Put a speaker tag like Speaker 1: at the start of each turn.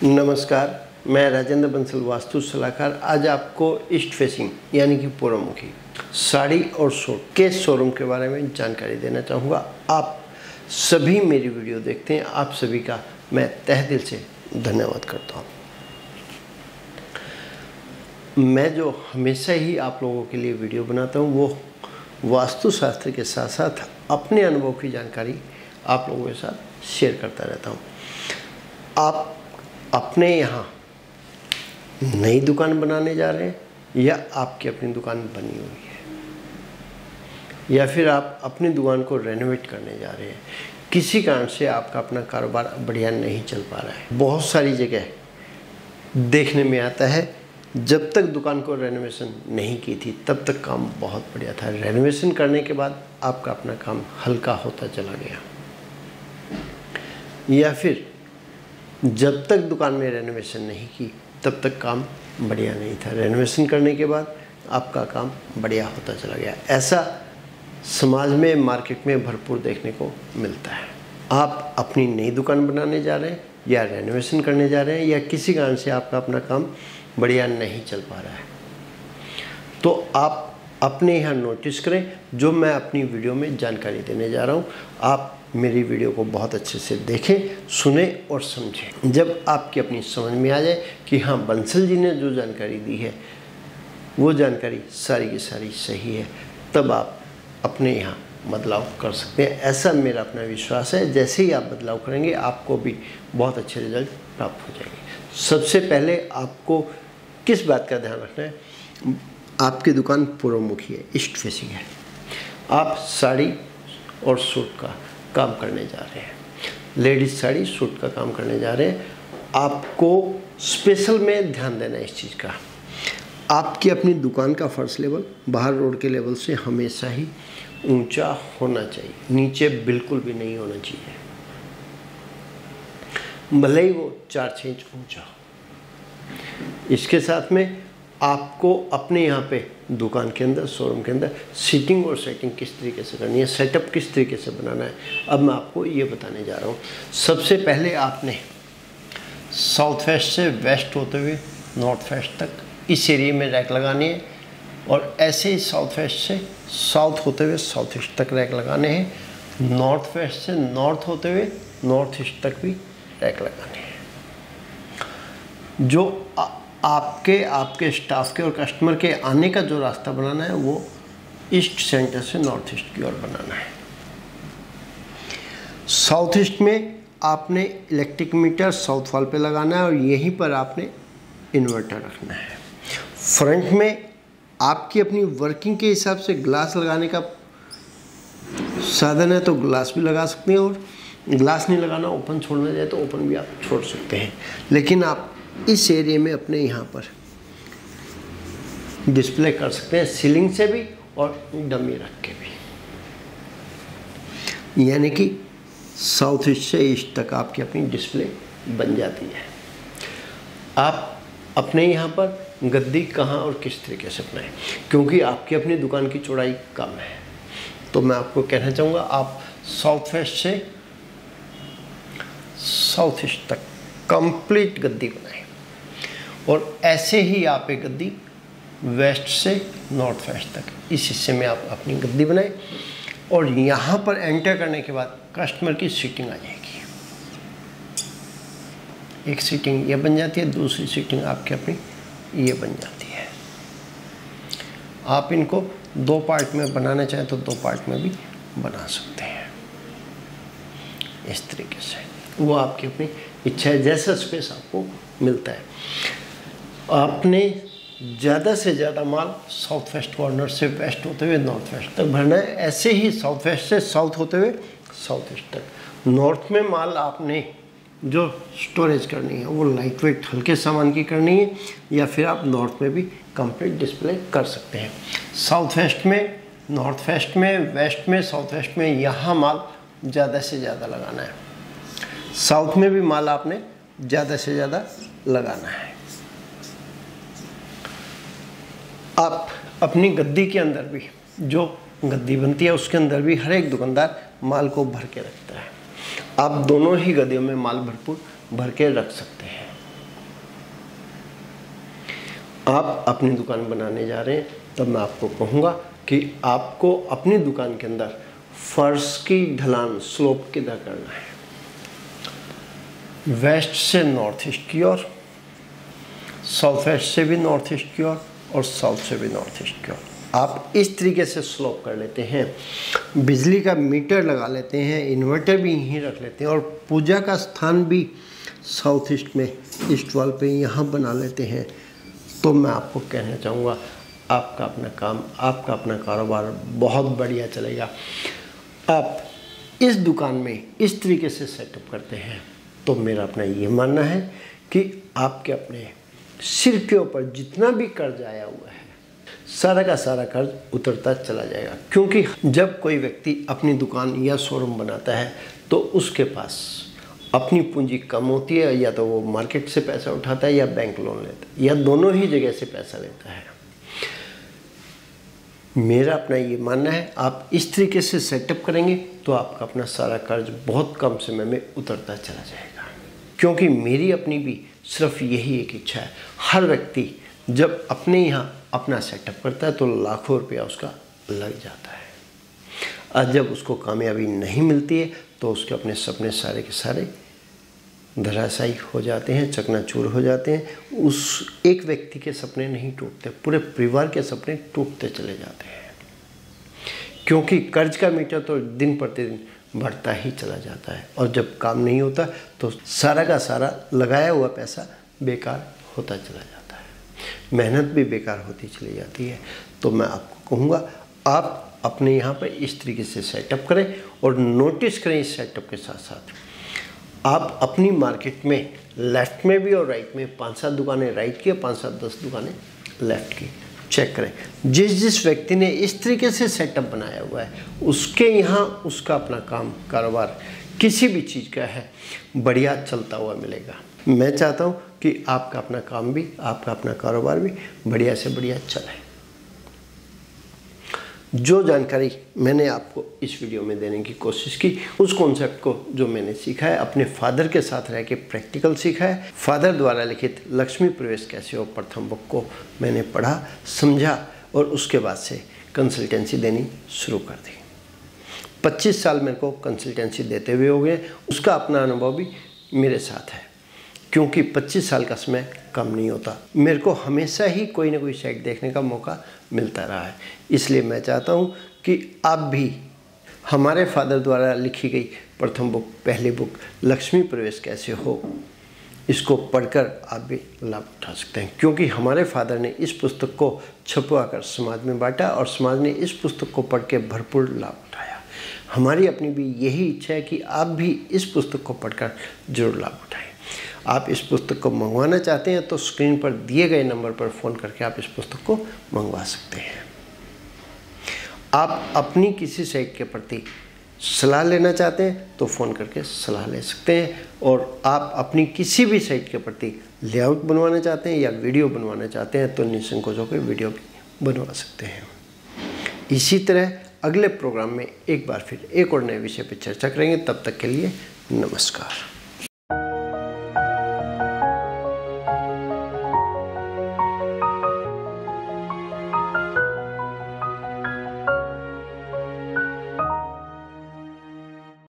Speaker 1: नमस्कार, मैं राजेंद्र बंसल वास्तु सलाहकार आज आपको ईस्ट फेसिंग यानी कि पूर्वमुखी साड़ी और सूट के शोरूम के बारे में जानकारी देना चाहूँगा। आप सभी मेरी वीडियो देखते हैं, आप सभी का मैं तहे दिल से धन्यवाद करता हूँ। मैं जो हमेशा ही आप लोगों के लिए वीडियो बनाता हूँ वो वास्तुशास्त्र के साथ साथ अपने अनुभव की जानकारी आप लोगों के साथ शेयर करता रहता हूँ। आप अपने यहाँ नई दुकान बनाने जा रहे हैं या आपकी अपनी दुकान बनी हुई है, या फिर आप अपनी दुकान को रेनोवेट करने जा रहे हैं, किसी कारण से आपका अपना कारोबार बढ़िया नहीं चल पा रहा है। बहुत सारी जगह देखने में आता है जब तक दुकान को रेनोवेशन नहीं की थी तब तक काम बहुत बढ़िया था, रेनोवेशन करने के बाद आपका अपना काम हल्का होता चला गया, या फिर जब तक दुकान में रेनोवेशन नहीं की तब तक काम बढ़िया नहीं था, रेनोवेशन करने के बाद आपका काम बढ़िया होता चला गया। ऐसा समाज में, मार्केट में भरपूर देखने को मिलता है। आप अपनी नई दुकान बनाने जा रहे हैं या रेनोवेशन करने जा रहे हैं या किसी कारण से आपका अपना काम बढ़िया नहीं चल पा रहा है, तो आप अपने यहाँ नोटिस करें जो मैं अपनी वीडियो में जानकारी देने जा रहा हूँ। आप मेरी वीडियो को बहुत अच्छे से देखें, सुने और समझें। जब आपकी अपनी समझ में आ जाए कि हाँ, बंसल जी ने जो जानकारी दी है वो जानकारी सारी की सारी सही है, तब आप अपने यहाँ बदलाव कर सकते हैं। ऐसा मेरा अपना विश्वास है। जैसे ही आप बदलाव करेंगे आपको भी बहुत अच्छे रिजल्ट प्राप्त हो जाएंगे। सबसे पहले आपको किस बात का ध्यान रखना है, आपकी दुकान पूर्वमुखी है, ईस्ट फेसिंग है, आप साड़ी और सूट का काम करने जा रहे हैं, लेडीज साड़ी सूट का काम करने जा रहे हैं, आपको स्पेशल में ध्यान देना है इस चीज़ का। आपकी अपनी दुकान का फर्श लेवल बाहर रोड के लेवल से हमेशा ही ऊंचा होना चाहिए, नीचे बिल्कुल भी नहीं होना चाहिए, भले ही वो 4-6 इंच ऊंचा हो। इसके साथ में आपको अपने यहाँ पे दुकान के अंदर, शोरूम के अंदर सीटिंग और सेटिंग किस तरीके से करनी है, सेटअप किस तरीके से बनाना है, अब मैं आपको ये बताने जा रहा हूँ। सबसे पहले आपने साउथ वेस्ट से वेस्ट होते हुए नॉर्थ वेस्ट तक इस एरिया में रैक लगानी है, और ऐसे ही साउथ वेस्ट से साउथ होते हुए साउथ ईस्ट तक रैक लगाने हैं, नॉर्थ वेस्ट से नॉर्थ होते हुए नॉर्थ ईस्ट तक भी रैक लगाने हैं। जो आपके स्टाफ के और कस्टमर के आने का जो रास्ता बनाना है वो ईस्ट सेंटर से नॉर्थ ईस्ट की ओर बनाना है। साउथ ईस्ट में आपने इलेक्ट्रिक मीटर साउथ वॉल पे लगाना है और यहीं पर आपने इन्वर्टर रखना है। फ्रंट में आपकी अपनी वर्किंग के हिसाब से ग्लास लगाने का साधन है तो ग्लास भी लगा सकते हैं, और ग्लास नहीं लगाना, ओपन छोड़ना चाहे तो ओपन भी आप छोड़ सकते हैं, लेकिन आप इस एरिया में अपने यहाँ पर डिस्प्ले कर सकते हैं, सीलिंग से भी और डमी रख के भी, यानी कि साउथ ईस्ट से ईस्ट तक आपकी अपनी डिस्प्ले बन जाती है। आप अपने यहाँ पर गद्दी कहाँ और किस तरीके से बनाएं, क्योंकि आपकी अपनी दुकान की चौड़ाई कम है, तो मैं आपको कहना चाहूँगा आप साउथ वेस्ट से साउथ ईस्ट तक कंप्लीट गद्दी बनाएं, और ऐसे ही आप एक गद्दी वेस्ट से नॉर्थ वेस्ट तक इस हिस्से में आप अपनी गद्दी बनाएं, और यहाँ पर एंटर करने के बाद कस्टमर की सीटिंग आ जाएगी। एक सीटिंग ये बन जाती है, दूसरी सीटिंग आपकी अपनी ये बन जाती है। आप इनको 2 पार्ट में बनाना चाहें तो 2 पार्ट में भी बना सकते हैं। इस तरीके से वो आपकी अपनी इच्छा है, जैसा स्पेस आपको मिलता है। आपने ज़्यादा से ज़्यादा माल साउथ वेस्ट कॉर्नर से वेस्ट होते हुए नॉर्थ वेस्ट तक भरना है, ऐसे ही साउथ वेस्ट से साउथ होते हुए साउथ ईस्ट तक। नॉर्थ में माल आपने जो स्टोरेज करनी है वो लाइट वेट हल्के सामान की करनी है, या फिर आप नॉर्थ में भी कंप्लीट डिस्प्ले कर सकते हैं। साउथ वेस्ट में, नॉर्थ वेस्ट में, वेस्ट में, साउथ वेस्ट में यहाँ माल ज़्यादा से ज़्यादा लगाना है। साउथ में भी माल आपने ज़्यादा से ज़्यादा लगाना है। आप अपनी गद्दी के अंदर भी, जो गद्दी बनती है उसके अंदर भी हर एक दुकानदार माल को भर के रखता है। आप दोनों ही गद्दियों में माल भरपूर भर के रख सकते हैं। आप अपनी दुकान बनाने जा रहे हैं, तब मैं आपको कहूँगा कि आपको अपनी दुकान के अंदर फर्श की ढलान स्लोप किधर करना है। वेस्ट से नॉर्थ ईस्ट की ओर, साउथ वेस्ट से भी नॉर्थ ईस्ट की ओर और साउथ से भी नॉर्थ ईस्ट की ओर आप इस तरीके से स्लोप कर लेते हैं। बिजली का मीटर लगा लेते हैं, इन्वर्टर भी यहीं रख लेते हैं और पूजा का स्थान भी साउथ ईस्ट में ईस्ट वॉल पे यहाँ बना लेते हैं। तो मैं आपको कहना चाहूँगा आपका अपना काम, आपका अपना कारोबार बहुत बढ़िया चलेगा। आप इस दुकान में इस तरीके से सेटअप करते हैं तो मेरा अपना ये मानना है कि आपके अपने सिर के ऊपर जितना भी कर्ज आया हुआ है, सारा का सारा कर्ज उतरता चला जाएगा। क्योंकि जब कोई व्यक्ति अपनी दुकान या शोरूम बनाता है तो उसके पास अपनी पूंजी कम होती है, या तो वो मार्केट से पैसा उठाता है या बैंक लोन लेता है, या दोनों ही जगह से पैसा लेता है। मेरा अपना ये मानना है आप इस तरीके से सेटअप करेंगे तो आपका अपना सारा कर्ज बहुत कम समय में उतरता चला जाएगा। क्योंकि मेरी अपनी भी सिर्फ यही एक इच्छा है, हर व्यक्ति जब अपने यहाँ अपना सेटअप करता है तो लाखों रुपया उसका लग जाता है, और जब उसको कामयाबी नहीं मिलती है तो उसके अपने सपने सारे के सारे धराशायी हो जाते हैं, चकनाचूर हो जाते हैं। उस एक व्यक्ति के सपने नहीं टूटते, पूरे परिवार के सपने टूटते चले जाते हैं। क्योंकि कर्ज का मीटर तो दिन प्रतिदिन बढ़ता ही चला जाता है, और जब काम नहीं होता तो सारा का सारा लगाया हुआ पैसा बेकार होता चला जाता है, मेहनत भी बेकार होती चली जाती है। तो मैं आपको कहूँगा आप अपने यहाँ पर इस तरीके से सेटअप करें और नोटिस करें। इस सेटअप के साथ साथ आप अपनी मार्केट में लेफ़्ट में भी और राइट में 5-7 दुकानें राइट की और 5-7-10 दुकानें लेफ़्ट की चेक करें। जिस जिस व्यक्ति ने इस तरीके से सेटअप बनाया हुआ है उसके यहाँ उसका अपना काम कारोबार किसी भी चीज़ का है बढ़िया चलता हुआ मिलेगा। मैं चाहता हूँ कि आपका अपना काम भी, आपका अपना कारोबार भी बढ़िया से बढ़िया चले। जो जानकारी मैंने आपको इस वीडियो में देने की कोशिश की, उस कॉन्सेप्ट को जो मैंने सीखा है अपने फादर के साथ रह के प्रैक्टिकल सीखा है। फादर द्वारा लिखित लक्ष्मी प्रवेश कैसे हो प्रथम बुक को मैंने पढ़ा, समझा और उसके बाद से कंसल्टेंसी देनी शुरू कर दी। 25 साल मेरे को कंसल्टेंसी देते हुए हो गए। उसका अपना अनुभव भी मेरे साथ है, क्योंकि 25 साल का समय कम नहीं होता। मेरे को हमेशा ही कोई ना कोई साइट देखने का मौका मिलता रहा है। इसलिए मैं चाहता हूँ कि आप भी हमारे फादर द्वारा लिखी गई प्रथम बुक, पहली बुक लक्ष्मी प्रवेश कैसे हो, इसको पढ़कर आप भी लाभ उठा सकते हैं। क्योंकि हमारे फादर ने इस पुस्तक को छपवाकर समाज में बांटा और समाज ने इस पुस्तक को पढ़ के भरपूर लाभ उठाया। हमारी अपनी भी यही इच्छा है कि आप भी इस पुस्तक को पढ़कर जरूर लाभ उठाएं। आप इस पुस्तक को मंगवाना चाहते हैं तो स्क्रीन पर दिए गए नंबर पर फ़ोन करके आप इस पुस्तक को मंगवा सकते हैं। आप अपनी किसी साइट के प्रति सलाह लेना चाहते हैं तो फ़ोन करके सलाह ले सकते हैं, और आप अपनी किसी भी साइट के प्रति लेआउट बनवाना चाहते हैं या वीडियो बनवाना चाहते हैं तो निसंकोच होकर वीडियो भी बनवा सकते हैं। इसी तरह अगले प्रोग्राम में एक बार फिर एक और नए विषय पर चर्चा करेंगे। तब तक के लिए नमस्कार।